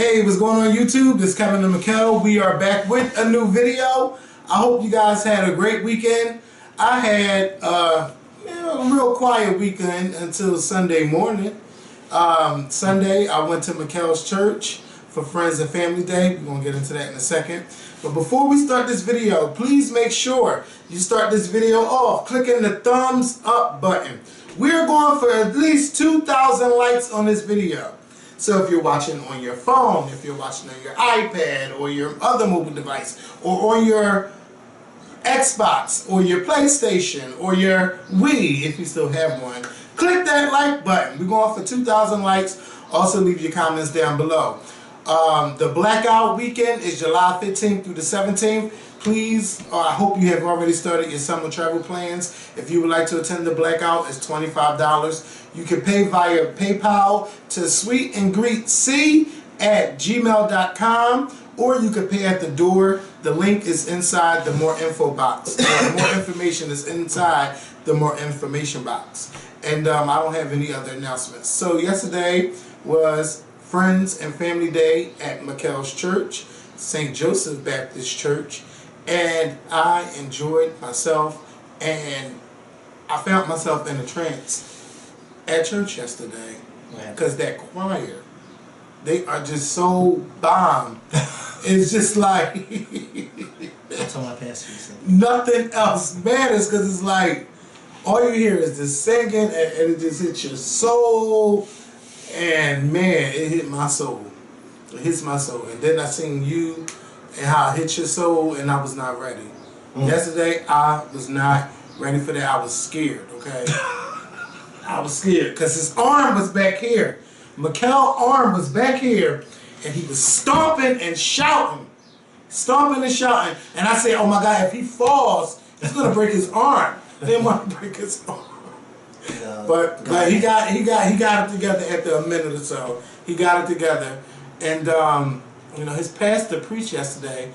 Hey, what's going on YouTube? This is Kevin and Makael. We are back with a new video. I hope you guys had a great weekend. I had a real quiet weekend until Sunday morning. Sunday, I went to Makael's church for Friends and Family Day. We're going to get into that in a second. But before we start this video, please make sure you start this video off clicking the thumbs up button. We're going for at least 2,000 likes on this video. So if you're watching on your phone, if you're watching on your iPad or your other mobile device, or on your Xbox or your PlayStation or your Wii, if you still have one, click that like button. We're going for 2,000 likes. Also leave your comments down below. The Blackout Weekend is July 15th through the 17th. Please, I hope you have already started your summer travel plans. If you would like to attend the Blackout, it's $25. You can pay via PayPal to sweetandgreetc@gmail.com, or you can pay at the door. The link is inside the more info box. More information is inside the more information box. And I don't have any other announcements. So yesterday was Friends and Family Day at Makael's church, St. Joseph Baptist Church, and I enjoyed myself, and I found myself in a trance at church yesterday because that choir, they are just so bomb. It's just like that's all my pastor said. Nothing else matters, because it's like all you hear is the singing, and it just hits your soul. And man, it hit my soul. It hits my soul. And then I seen you and how it hit your soul, and I was not ready. Yesterday, I was not ready for that. I was scared, okay? I was scared because his arm was back here. Makael's arm was back here, and he was stomping and shouting. Stomping and shouting. And I said, oh my God, if he falls, he's going to break his arm. I didn't want to break his arm. But he got it together after a minute or so. He got it together, and you know, his pastor preached yesterday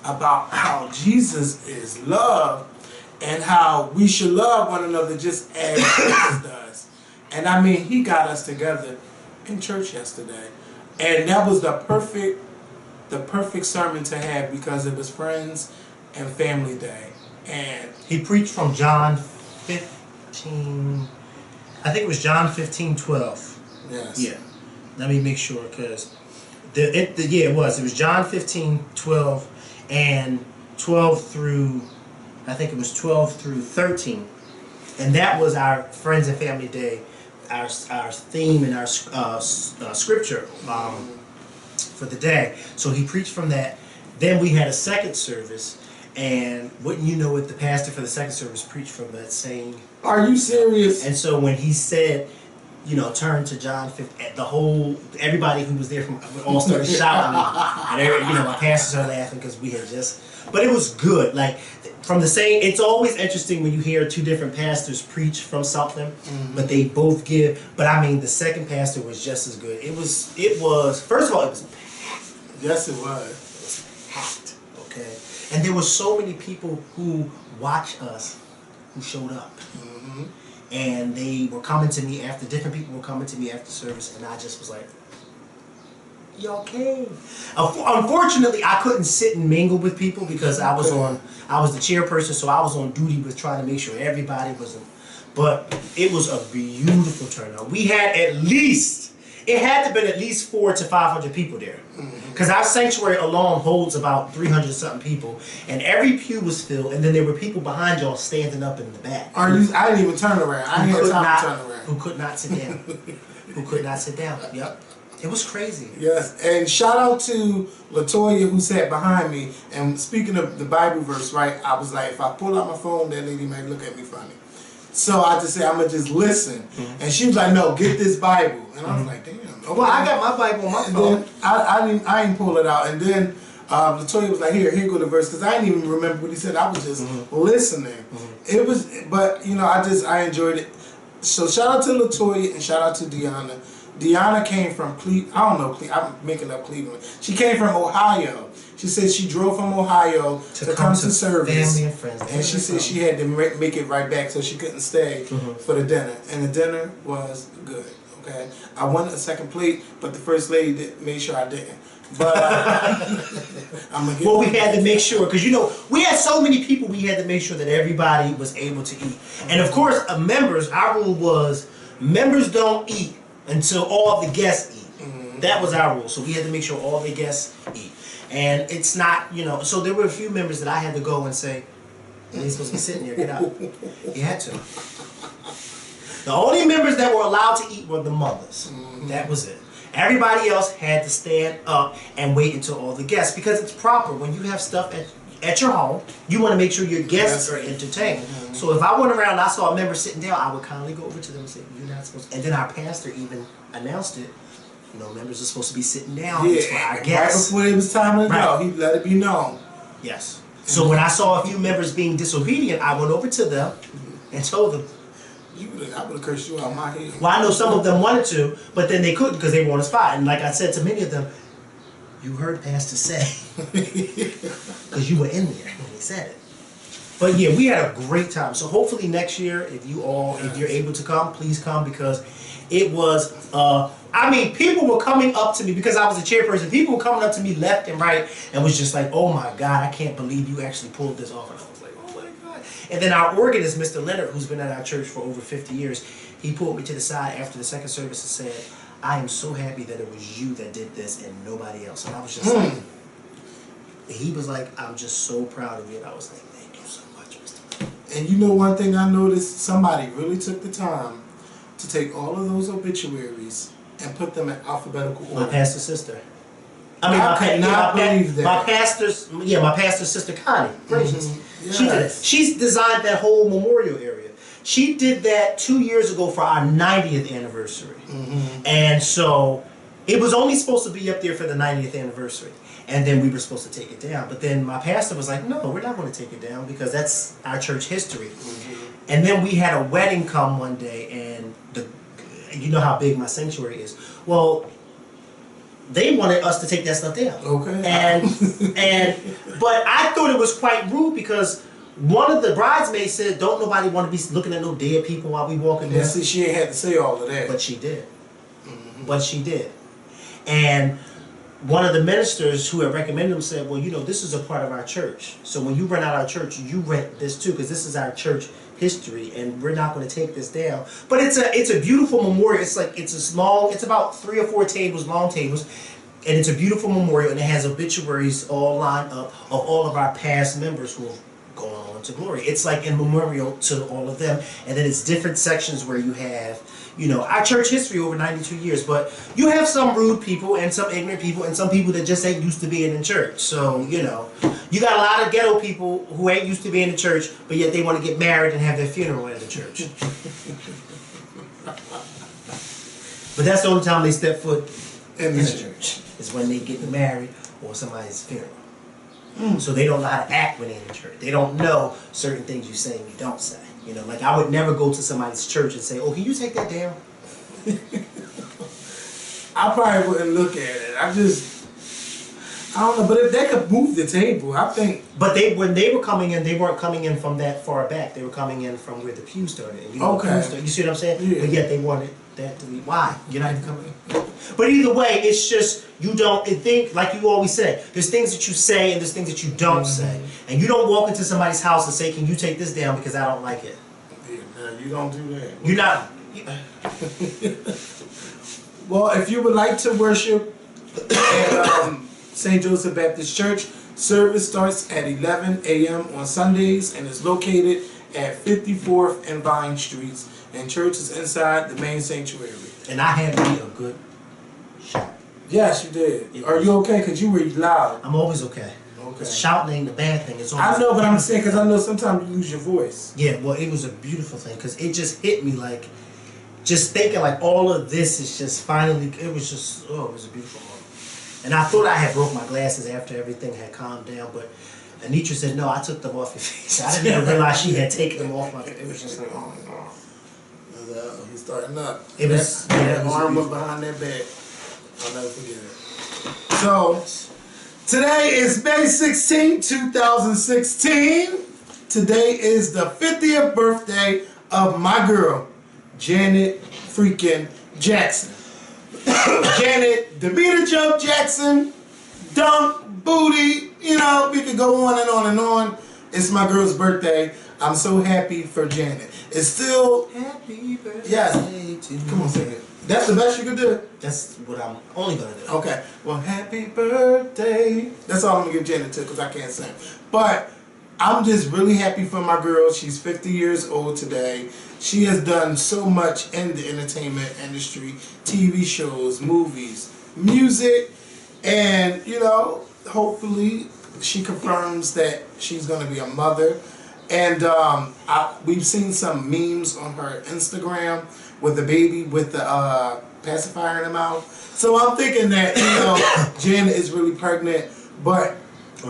about how Jesus is love and how we should love one another just as Jesus does. And I mean, he got us together in church yesterday, and that was the perfect sermon to have, because it was Friends and Family Day. And he preached from John 15. I think it was John 15:12. Yes. Yeah. Let me make sure, because it was John 15:12 and 12 through, I think it was 12 through 13, and that was our Friends and Family Day, our theme and our scripture for the day. So he preached from that. Then we had a second service. And wouldn't you know it, the pastor for the second service preached from that same. Are you serious? And so when he said, you know, turn to John 15, everybody who was there all started shouting, and you know, my pastor started laughing because we had just. But it was good. Like from the same. It's always interesting when you hear two different pastors preach from something, but they both give. But I mean, the second pastor was just as good. It was. First of all, it was packed. Yes, it was. It was packed. Okay. And there were so many people who watched us who showed up. And they were coming to me after, different people were coming to me after service, and I just was like, y'all came. Unfortunately, I couldn't sit and mingle with people because I was the chairperson, so I was on duty with trying to make sure everybody was in. But it was a beautiful turnout. We had it had to have been at least 400 to 500 people there. Because our sanctuary alone holds about 300 something people, and every pew was filled, and then there were people behind y'all standing up in the back. I didn't even turn around. I didn't have time to turn around. Who could not sit down. Who could not sit down. Yep. It was crazy. Yes, and shout out to Latoya who sat behind me. And speaking of the Bible verse, right, I was like, if I pull out my phone, that lady might look at me funny. So I just said, I'm going to just listen. And she was like, no, get this Bible. And I was like, damn. Okay. Well, I got my Bible on my phone. Then I didn't pull it out. And then Latoya was like, here go the verse. Because I didn't even remember what he said. I was just listening. It was, but, you know, I enjoyed it. So shout out to Latoya and shout out to Deanna. Deanna came from I'm making up Cleveland. She came from Ohio. She said she drove from Ohio to come to service. Family and friends. And she said she had to make it right back, so she couldn't stay for the dinner. And the dinner was good. Okay, I won a second plate, but the first lady made sure I didn't. But I'm gonna get. Well, we had to make sure because we had so many people. We had to make sure that everybody was able to eat. And of course, members. Our rule was members don't eat until all of the guests eat. That was our rule. So we had to make sure all the guests eat. And it's not, so there were a few members that I had to go and say, you ain't supposed to be sitting there, get out. You had to. The only members that were allowed to eat were the mothers. That was it. Everybody else had to stand up and wait until all the guests, because it's proper. When you have stuff at your home, you want to make sure your guests are entertained. So if I went around and I saw a member sitting down, I would kindly go over to them and say, you're not supposed to. And then our pastor even announced it. Members are supposed to be sitting down. It's for our guests. Right before it was time to go, he let it be known. Yes. So when I saw a few members being disobedient, I went over to them and told them. I would have cursed you out my head. Well, I know some of them wanted to, but then they couldn't because they were on the spot. And like I said to many of them, you heard Pastor say, because you were in there when he said it. But yeah, we had a great time. So hopefully next year, if you're able to come, please come, because it was. People were coming up to me because I was a chairperson. People were coming up to me left and right and was just like, "Oh my God, I can't believe you actually pulled this off." And I was like, "Oh my God!" And then our organist, Mr. Leonard, who's been at our church for over 50 years, he pulled me to the side after the second service and said, "I am so happy that it was you that did this and nobody else." And I was just like, he was like, "I'm just so proud of you." And I was like, "Thank you so much, Mr. Leonard." And one thing I noticed, somebody really took the time to take all of those obituaries and put them in alphabetical order. My pastor's sister. My pastor's sister Connie. Gracious. Yes. She did it. She's designed that whole memorial area. She did that 2 years ago for our 90th anniversary. And so it was only supposed to be up there for the 90th anniversary. And then we were supposed to take it down. But then my pastor was like, no, we're not going to take it down because that's our church history. And then we had a wedding come one day, and you know how big my sanctuary is. Well, they wanted us to take that stuff down. Okay. But I thought it was quite rude because one of the bridesmaids said, "Don't nobody want to be looking at no dead people while we walking down." Yeah, see, she ain't had to say all of that. But she did. But she did. And one of the ministers who had recommended them said, "Well, this is a part of our church. So when you rent out our church, you rent this too, because this is our church history, and we're not going to take this down." But it's a beautiful memorial. It's about 3 or 4 tables, long tables, and it's a beautiful memorial, and it has obituaries all lined up of all of our past members who have gone on to glory. It's like in memorial to all of them, and then it's different sections where you have our church history over 92 years, but you have some rude people and some ignorant people and some people that just ain't used to being in church. So, you got a lot of ghetto people who ain't used to being in church, but yet they want to get married and have their funeral at the church. But that's the only time they step foot in the church, is when they get married or somebody's funeral. So they don't know how to act when they're in the church. They don't know certain things you say and you don't say. Like I would never go to somebody's church and say, "Oh, can you take that down?" I probably wouldn't look at it. I don't know. But if they could move the table, I think. But when they were coming in, they weren't coming in from that far back. They were coming in from where the pew started. And you see what I'm saying? Yeah. But yet they wanted that to be. Why? You're not even coming in. But either way, it's just you don't think, like you always say. There's things that you say and there's things that you don't say. And you don't walk into somebody's house and say, "Can you take this down because I don't like it?" Yeah, no, you don't do that. You're not. Well, if you would like to worship at St. Joseph Baptist Church, service starts at 11 a.m. on Sundays and is located at 54th and Vine Streets. And church is inside the main sanctuary. And I had me a good shot. Yes, you did. Are you okay? Because you were loud. I'm always okay. Because shouting ain't the bad thing. It's I know, but I'm saying because I know sometimes you lose your voice. Yeah, well, it was a beautiful thing because it just hit me like, just thinking like all of this is just finally, it was just, it was a beautiful moment. And I thought I had broke my glasses after everything had calmed down, but Anitra said, "No, I took them off your face." I didn't even realize she had taken them off my face. It was just like, oh my God. He's starting up. It was, that arm up behind that back. I'll never forget it. So, today is May 16, 2016. Today is the 50th birthday of my girl, Janet freaking Jackson. Janet, Davita Joe Jackson, Dunk, Booty, you know, we could go on and on and on. It's my girl's birthday. I'm so happy for Janet. It's still Happy birthday. Yes. To Come on, sing it. That's the best you could do? That's what I'm only gonna do. Okay. Well, happy birthday. That's all I'm gonna give Janet to because I can't sing. But I'm just really happy for my girl. She's 50 years old today. She has done so much in the entertainment industry, TV shows, movies, music, and, you know, hopefully she confirms that she's going to be a mother. And we've seen some memes on her Instagram with the baby with the pacifier in her mouth. So I'm thinking that, you know, Janet is really pregnant, but,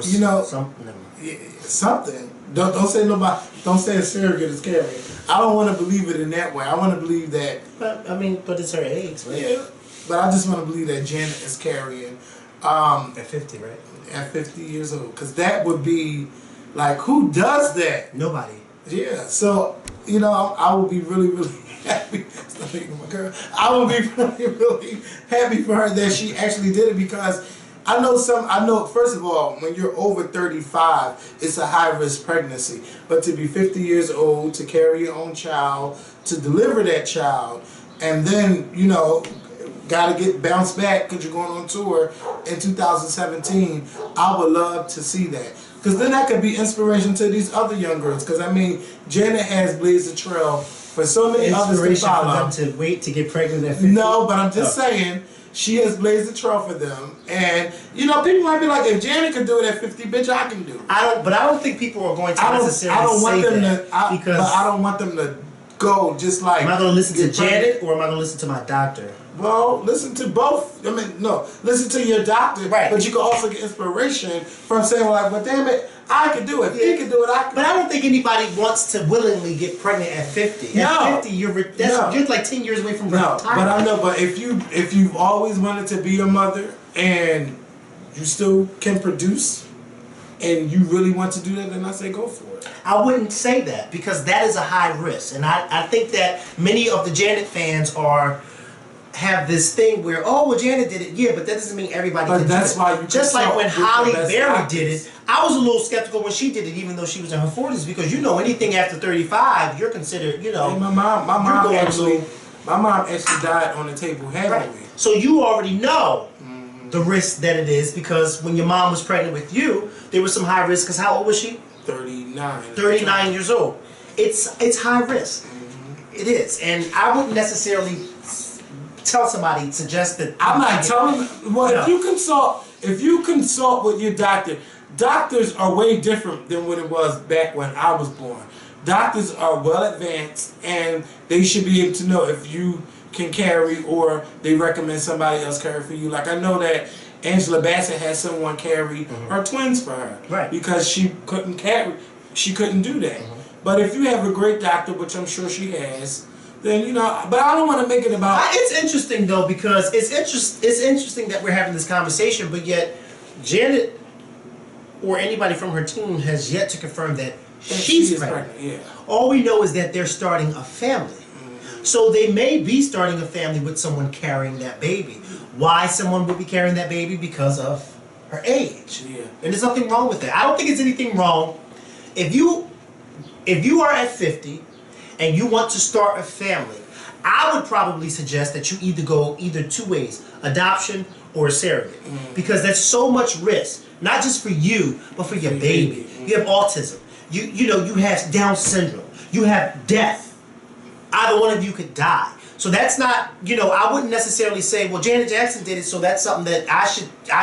you know, something. Don't say nobody. Don't say a surrogate is carrying. I don't want to believe it in that way. I want to believe that. But I mean, but it's her eggs, right? Yeah. But I just want to believe that Janet is carrying. At 50, right? At 50 years old, because that would be like, who does that? Nobody. Yeah. So you know, I will be really, really happy. My girl. I will be really, really happy for her that she actually did it because. I know, first of all, when you're over 35, it's a high-risk pregnancy. But to be 50 years old, to carry your own child, to deliver that child, and then, you know, got to get bounced back because you're going on tour in 2017, I would love to see that. Because then that could be inspiration to these other young girls. Because, I mean, Janet has blazed the trail for so many others to follow. For them to wait to get pregnant at 50? No, but I'm just saying... She has blazed the trail for them, and you know people might be like, "If Janet could do it at 50, bitch, I can do it." I don't think people are going to necessarily say that because I don't want them to go just like. Am I going to listen to Janet or am I going to listen to my doctor? Well, listen to both. I mean, no, listen to your doctor, right? But you can also get inspiration from saying, "Well, like, well, damn it, I can do it. If he can do it, I can." But I don't think anybody wants to willingly get pregnant at 50. No. At 50, you're like 10 years away from retirement. But I know. But if you've always wanted to be a mother and you still can produce and you really want to do that, then I say go for it. I wouldn't say that because that is a high risk, and I think that many of the Janet fans have this thing where, oh, well, Janet did it, yeah, but that doesn't mean everybody can do it. But that's why you just like when Halle Berry did it, I was a little skeptical when she did it, even though she was in her 40s, because you know anything after 35, you're considered, you know. Hey, my mom actually died on the table having me. So you already know the risk that it is because when your mom was pregnant with you, there was some high risk. Because how old was she? 39. 39 years old. It's high risk. It is, and I wouldn't necessarily tell somebody, suggest that. I'm not telling. Well, no. if you consult with your doctor, doctors are way different than what it was back when I was born. Doctors are well advanced, and they should be able to know if you can carry or they recommend somebody else carry for you. Like I know that Angela Bassett had someone carry her twins for her, right? Because she couldn't carry, she couldn't do that. But if you have a great doctor, which I'm sure she has, then you know. But I don't want to make it about. It's interesting though because it's interesting that we're having this conversation, but yet Janet or anybody from her team has yet to confirm that she's pregnant. Yeah. All we know is that they're starting a family. So they may be starting a family with someone carrying that baby. Why someone would be carrying that baby? Because of her age. Yeah. And there's nothing wrong with that. I don't think it's anything wrong. If you are at 50 and you want to start a family, I would probably suggest that you either go two ways, adoption or a surrogate. Because that's so much risk, not just for you, but for your baby. You have autism. You know, you have Down syndrome. You have death. Either one of you could die. So that's not, you know, I wouldn't necessarily say, well, Janet Jackson did it, so that's something that I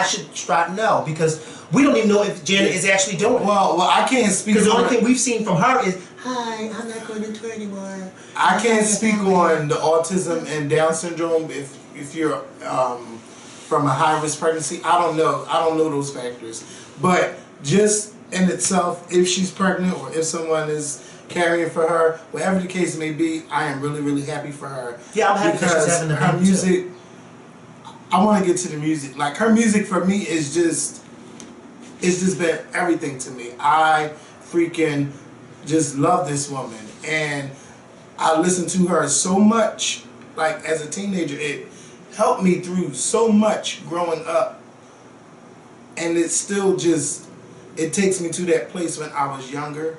should try. No, because we don't even know if Janet is actually doing it. Well, I can't speak. Because the only thing we've seen from her is, hi, I'm not going to tour anymore. I can't speak on the autism and Down syndrome if you're from a high risk pregnancy. I don't know those factors. But just in itself, if she's pregnant or if someone is carrying for her, whatever the case may be, I am really, really happy for her. Yeah, I'm happy because that she's having her music. I want to get to the music. Like her music for me is just, it's just been everything to me. I freaking just love this woman, and I listen to her so much. like as a teenager, it helped me through so much growing up, and it still just, it takes me to that place when I was younger.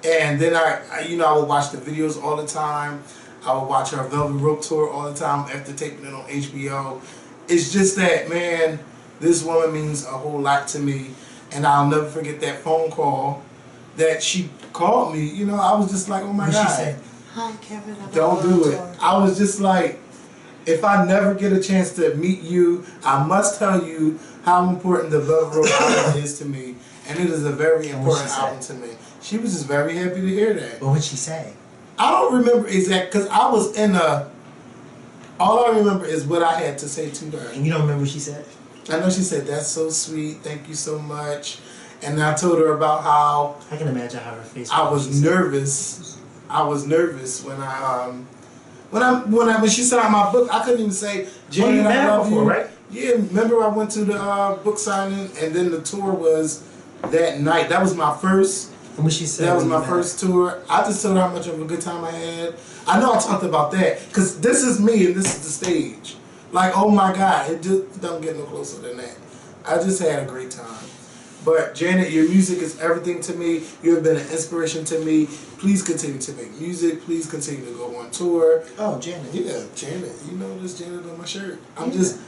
And then I would watch the videos all the time. I would watch her Velvet Rope tour all the time after taping it on HBO. It's just that, man, this woman means a whole lot to me, and I'll never forget that phone call that she called me. You know, I was just like, oh my God. She said, hi, Kevin. Don't do it. I was just like, if I never get a chance to meet you, I must tell you how important the Velvet Rope album is to me, and it is a very important album to me. She was just very happy to hear that. What would she say? I don't remember exact, because I was in a, all I remember is what I had to say to her. And you don't remember what she said? I know she said, that's so sweet, thank you so much. And I told her about how I can imagine how her face I was nervous. I was nervous when when she signed my book. I couldn't even say, Janet, I love you. Right? Yeah, remember I went to the book signing, and then the tour was that night. That was my first. And what she said? That was my first tour. I just told her how much of a good time I had. I know I talked about that, because this is me and this is the stage. Like, oh my God, it just don't get no closer than that. I just had a great time. But Janet, your music is everything to me. You have been an inspiration to me. Please continue to make music. Please continue to go on tour. Oh, Janet. Yeah, Janet. You know there's Janet on my shirt. I'm just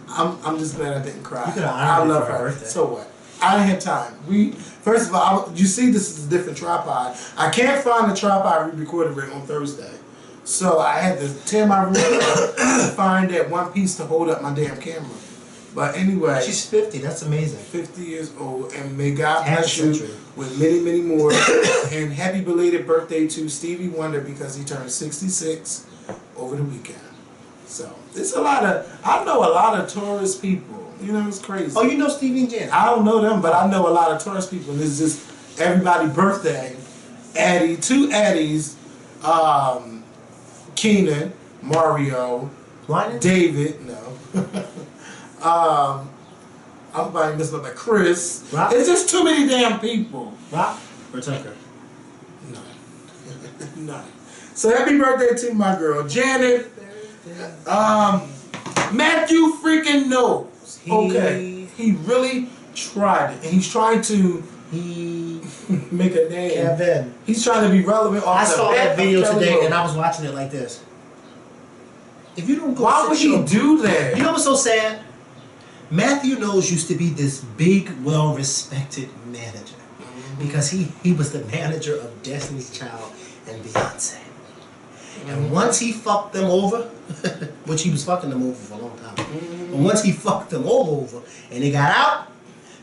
glad I didn't cry. You could have I honored love her. her. So what? I didn't have time. First of all, you see this is a different tripod. I can't find the tripod we recorded with on Thursday. So I had to tear my room up to find that one piece to hold up my damn camera. But anyway. She's 50. That's amazing. 50 years old. And may God bless you with many, many more. And happy belated birthday to Stevie Wonder, because he turned 66 over the weekend. So, it's a lot of, I know a lot of tourist people. You know, it's crazy. Oh, you know Stevie and Janet? I don't know them, but I know a lot of tourist people. And it's just everybody's birthday. Addie, two Addies, Keenan, Mario, David, no. I'm probably missing like Chris. Rock? It's just too many damn people. Rock or Tucker? No. No. So happy birthday to my girl, Janet. Mathew freaking Knowles. He really tried it. And he's trying to make a name. Kevin. He's trying to be relevant. I saw that video today and I was watching it like this. If you don't go, why would he do that? You know what's so sad? Mathew Knowles used to be this big, well-respected manager, because he was the manager of Destiny's Child and Beyonce. And once he fucked them over, which he was fucking them over for a long time, but once he fucked them all over and they got out,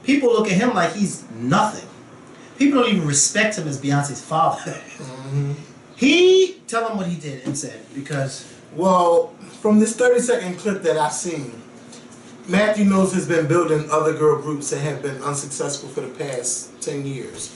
people look at him like he's nothing. People don't even respect him as Beyonce's father. Tell him what he did and said, because... Well, from this 30-second clip that I've seen, Mathew Knowles has been building other girl groups that have been unsuccessful for the past 10 years.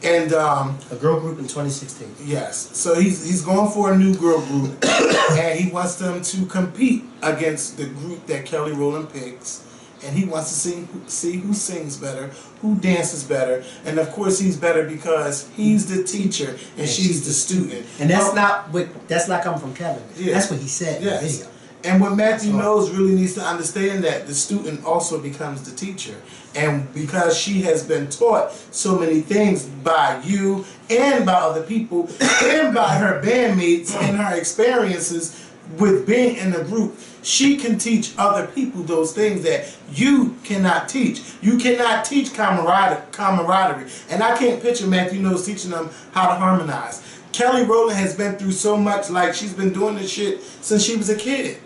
And a girl group in 2016. Yes. So he's going for a new girl group, and he wants them to compete against the group that Kelly Rowland picks. And he wants to see who sings better, who dances better, and of course he's better because he's the teacher and she's the student. And that's not coming from Kevin. Yeah. That's what he said in the video. And what Mathew Knowles really needs to understand, that the student also becomes the teacher. And because she has been taught so many things by you and by other people and by her bandmates and her experiences with being in a group, she can teach other people those things that you cannot teach. You cannot teach camaraderie. And I can't picture Mathew Knowles teaching them how to harmonize. Kelly Rowland has been through so much, like she's been doing this shit since she was a kid.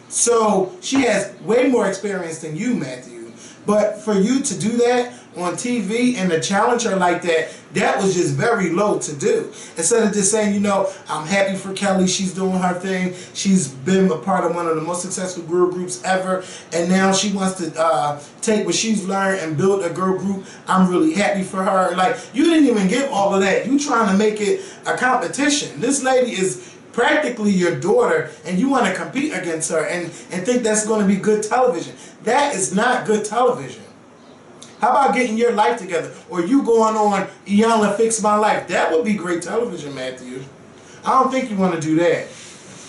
So she has way more experience than you, Mathew. But for you to do that on TV and to challenge her like that, that was just very low to do. Instead of just saying, you know, I'm happy for Kelly, she's doing her thing, she's been a part of one of the most successful girl groups ever, and now she wants to take what she's learned and build a girl group. I'm really happy for her. Like, you didn't even give all of that. You trying to make it a competition. This lady is practically your daughter, and you want to compete against her and think that's going to be good television. That is not good television. How about getting your life together? Or you going on Iyanla Fix My Life? That would be great television, Mathew. I don't think you want to do that.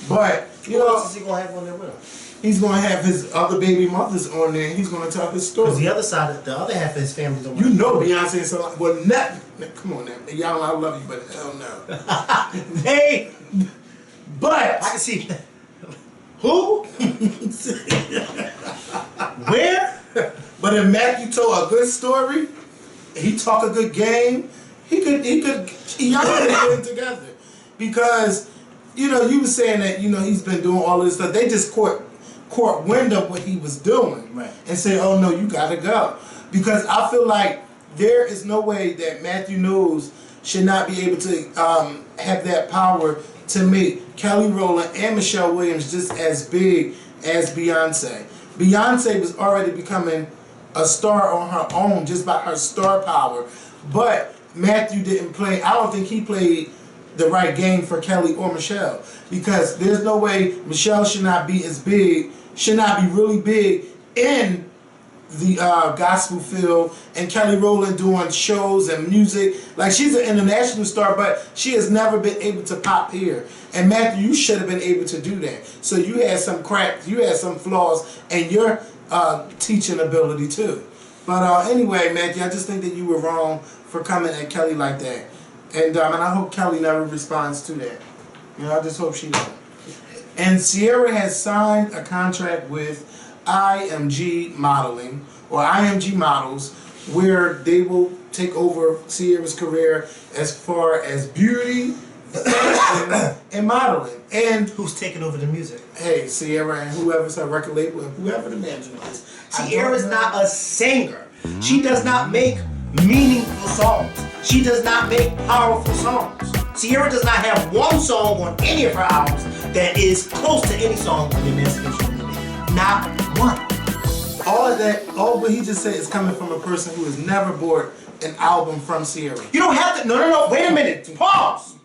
But You Who know, else is he gonna have on there with him? he's gonna have his other baby mothers on there. And he's gonna tell his story. Because the other half of his family don't. You know Beyonce so well. Not come on now, y'all. I love you, but hell no. Hey, but I can see who, where. But if Mathew told a good story, he talk a good game. Y'all could get it together because you were saying that he's been doing all this stuff. They just caught wind of what he was doing, right, and say, "Oh no, you gotta go," because I feel like there is no way that Mathew Knowles should not be able to have that power to make Kelly Rowland and Michelle Williams just as big as Beyonce. Beyonce was already becoming a star on her own just by her star power, but Mathew didn't play. I don't think he played the right game for Kelly or Michelle, because there's no way Michelle should not be as big, should not be really big in the gospel field, and Kelly Rowland doing shows and music. Like, she's an international star, but she has never been able to pop here. And Mathew, you should have been able to do that. So you had some cracks, you had some flaws in your teaching ability too. But anyway, Mathew, I just think that you were wrong for coming at Kelly like that. And I hope Kelly never responds to that. I just hope she don't. And Sierra has signed a contract with IMG Modeling, or IMG Models, where they will take over Sierra's career as far as beauty, fashion, and modeling. And who's taking over the music? Hey, Sierra and whoever's her record label and whoever the manager is. Sierra's not a singer. She does not make meaningful songs. She does not make powerful songs. Sierra does not have one song on any of her albums that is close to any song on the Emancipation Movement. Not one. All of that, all what he just said is coming from a person who has never bought an album from Sierra. You don't have to. No. Wait a minute. Pause.